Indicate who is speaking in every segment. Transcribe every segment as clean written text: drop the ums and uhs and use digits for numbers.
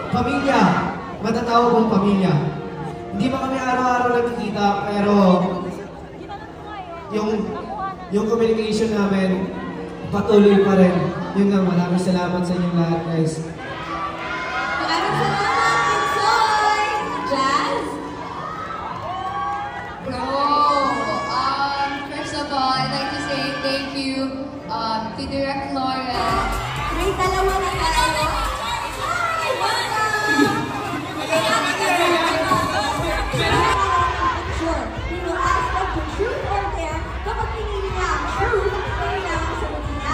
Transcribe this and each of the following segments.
Speaker 1: pamilya. Matatawag kong pamilya. Hindi ba kami araw-araw nagkikita, pero yung communication namin patuloy pa rin. Yun lang, maraming salamat sa inyong lahat, guys.
Speaker 2: Maraming salamat, Kinsoy! Jazz?
Speaker 3: Bro, first of all, I'd like to say thank you to Direct Lauren.
Speaker 2: May dalawa na tayo. Sure, you know, aspect of truth or dare, kapag pinili niya ang truth, kailangan sagutin niya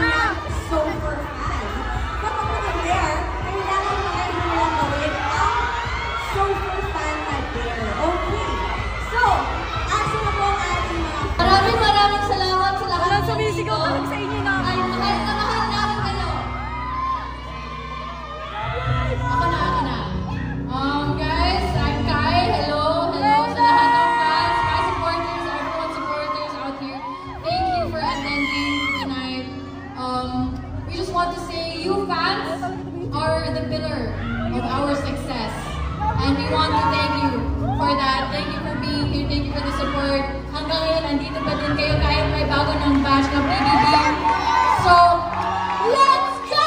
Speaker 2: ang super fan. Kapag nag-dare, kailangan niya gawin ang super fan na dare. Okay. So, asa na po ang ating mga...
Speaker 3: Maraming salamat sa lahat ng
Speaker 2: sumisigaw ka sa inyo na.
Speaker 3: Ay, mahal namin kayo. Ako na. Guys, I'm Kai. Hello sa lahat ng fans, my supporters, everyone supporters out here. Thank you for attending tonight. We just want to say you fans are the pillar of our success. And we want to thank you for that. Thank you for being here. Thank you for the support. Hanggang ngayon, nandito pa din kayo kahit may bago ng batch ng PBB. So, let's go!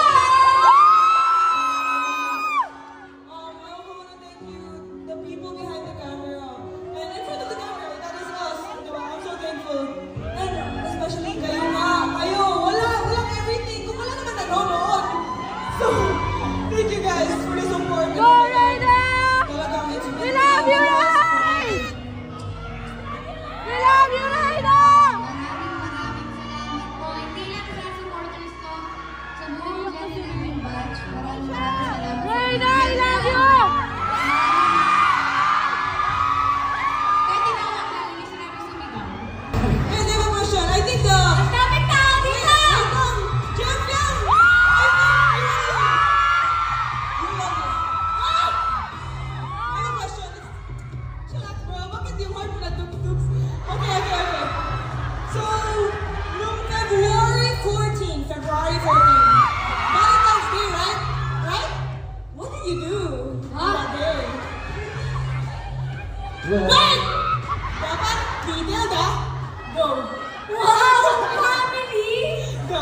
Speaker 4: I also want to thank you, the people behind the camera. And in front of the camera, that is us. Diba? I'm so thankful. And especially kayo nga. Walang everything. Kung wala naman nanonood. So, thank you guys for the support.
Speaker 2: Go, Reyna!
Speaker 4: Talagang it's been...
Speaker 2: We love you, Reyna! We love you, Reyna!
Speaker 3: Maraming salamat po. Hindi lang sa supporters ko, sa buong Genuine Batch. Maraming salamat.
Speaker 2: Reyna, I love you!
Speaker 3: Kahit hindi ako nakilala, hindi sinabi sumigaw.
Speaker 4: And I have a question. I think the...
Speaker 2: Lapit ka! Dito!
Speaker 4: Champion! You love this. I have a question. Chillax, bro. Bakit yung heart mo na tuk-tuks? Okay. So, noong February 14, Valentine's Day, right? What did you do on that day? Wait! Dapat detailed, ah? Go.
Speaker 2: Wow! Family!
Speaker 4: Go.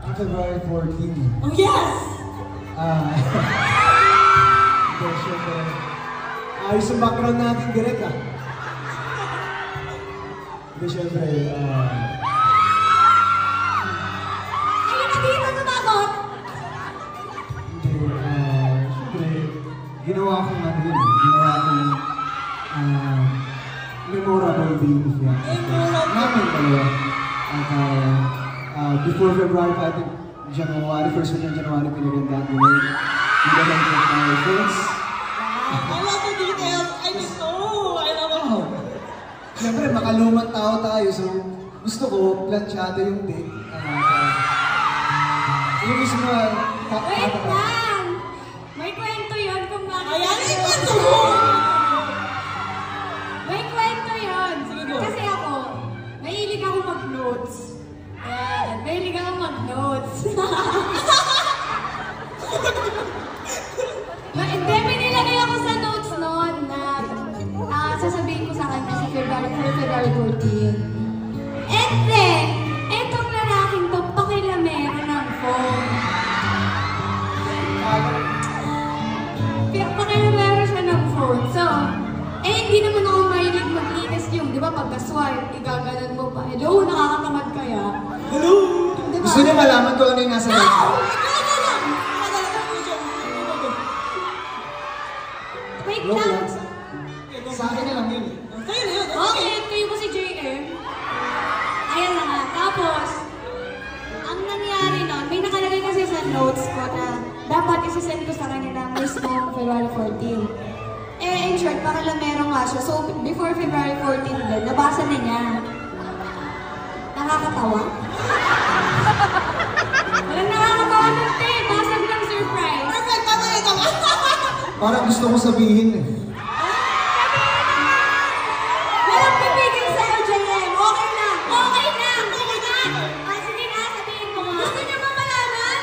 Speaker 1: On February 14,
Speaker 4: Oh, yes!
Speaker 1: syempre, ayos ang background natin direct ah. Hindi, syempre,
Speaker 2: Ayun na dito, sumagot!
Speaker 1: syempre, ginawa kong memorable day if you namin dalawa. At before February, I think January, first week ng January, pinagandaan ko yun. Hindi lang po my friends.
Speaker 4: I love the details. I love it.
Speaker 1: Siyempre, makalumang tao tayo, so gusto ko, planchado yung date. Yung mismo,
Speaker 2: Wait lang! May kwento yun kung bakit...
Speaker 4: Ayan, may kwento mo!
Speaker 2: May kwento yun!
Speaker 4: Sige, go.
Speaker 2: Kasi ako, mahilig ako mag-notes. Ayan, mahilig ako mag-notes. Hindi, may nilagay ako sa notes noon na sasabihin ko sa kanya sa February 14. And then, etong lalaking to, pakilamero ng phone. Pakilamero siya ng phone. So, hindi naman ako mahilig maglinis yung, di ba, pagka-swipe, igaganan mo pa. Hello, nakakatamad kaya?
Speaker 4: Hello!
Speaker 2: Di ba?
Speaker 1: gusto niyo malaman ko ano yung nasa
Speaker 2: No!
Speaker 1: notes.
Speaker 2: Wait
Speaker 1: Joke
Speaker 2: lang.
Speaker 1: lang. Sa akin na lang yun.
Speaker 4: Sa'yo na yun.
Speaker 2: Okay, kayo po si JM. Ayan na nga. Tapos, ang nangyari nun, may nakalagay kasi sa notes ko na dapat isasend ko sa kanya na mismo February 14. In short, pakilamero nga siya. So, before February 14 din, nabasa na niya. Nakakatawa? Walang nakakatawa nun, te. Basag ng surprise.
Speaker 4: Perfect! Tama.
Speaker 1: Parang gusto ko sabihin eh.
Speaker 2: Walang pipigil sa'yo, JM. Okay lang. Okay lang. Sige na. Sige na, sabihin mo nga. Gusto niyo ba malaman?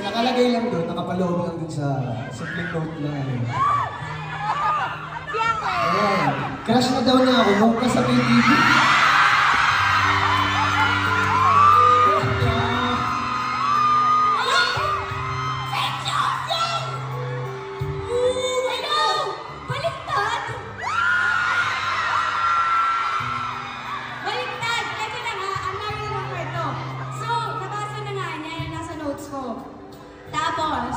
Speaker 5: nakalagay lang doon, nakapaloob lang doon sa simple note na ano. Ayan. Crush na daw niya ako, huwag ka sa PTV.
Speaker 2: Baliktad! Ito na nga, ang lagi na ng kwento. So, nabasa na nga niya yung nasa notes ko. Tapos,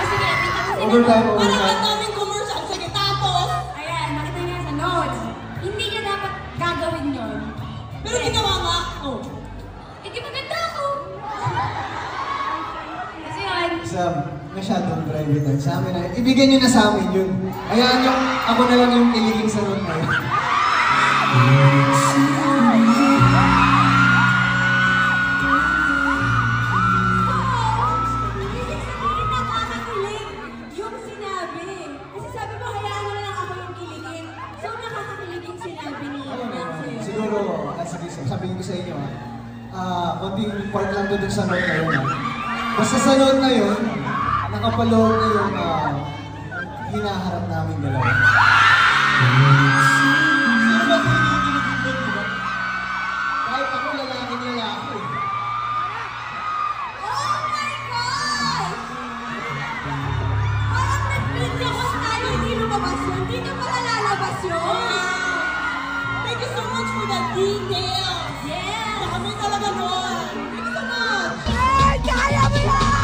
Speaker 2: sige, tingnan mo
Speaker 5: Overtime,
Speaker 2: sila.
Speaker 4: Parang
Speaker 5: overtime.
Speaker 4: ang daming commercial. Sige, tapos.
Speaker 2: Ayan, nakita niya sa notes. Hindi niya dapat gagawin yun.
Speaker 4: Pero ginawa nga. Oh.
Speaker 2: Hindi maganda ako. Kasi yun,
Speaker 5: Sam, masyadong private yan. Sa amin na, ibigay niyo na sa amin yun. Ayan yung, ako na lang yung iliging sa note na yun.
Speaker 2: ibig sabihin nakakakilig yung sinabi. Kasi sabi mo, hayaan mo na lang ako yung kiligin. So, nakakakilig yung sinabi ni Nancy.
Speaker 5: Siguro, sige, sabihin ko sa inyo, konting part lang doon sa note na yun. Basta sa note na yun, nakapaloob na yung hinaharap namin dalawa. Sino ba kinikilig ko, di ba? Kahit ako lalaking lalaki.
Speaker 2: Oh my God! Parang nag-video ko tayo, hindi lumabas yun. Dito pala lalabas yun.
Speaker 4: Thank you so much for that detail.
Speaker 2: Yes!
Speaker 4: Dami talaga nun. Thank you so much.
Speaker 2: Kaya mo yan!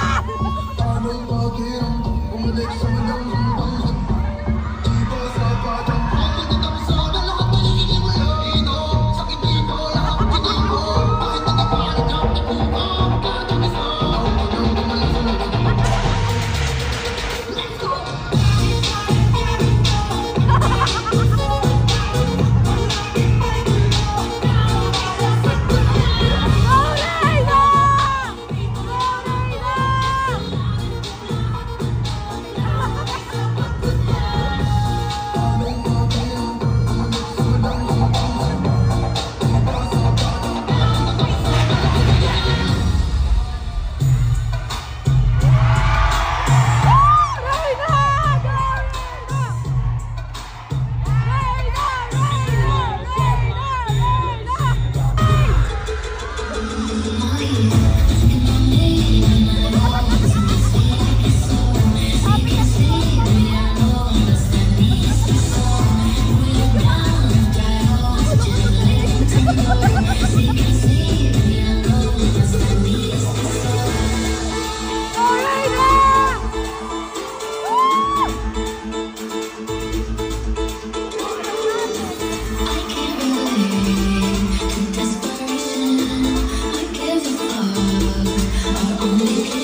Speaker 6: Only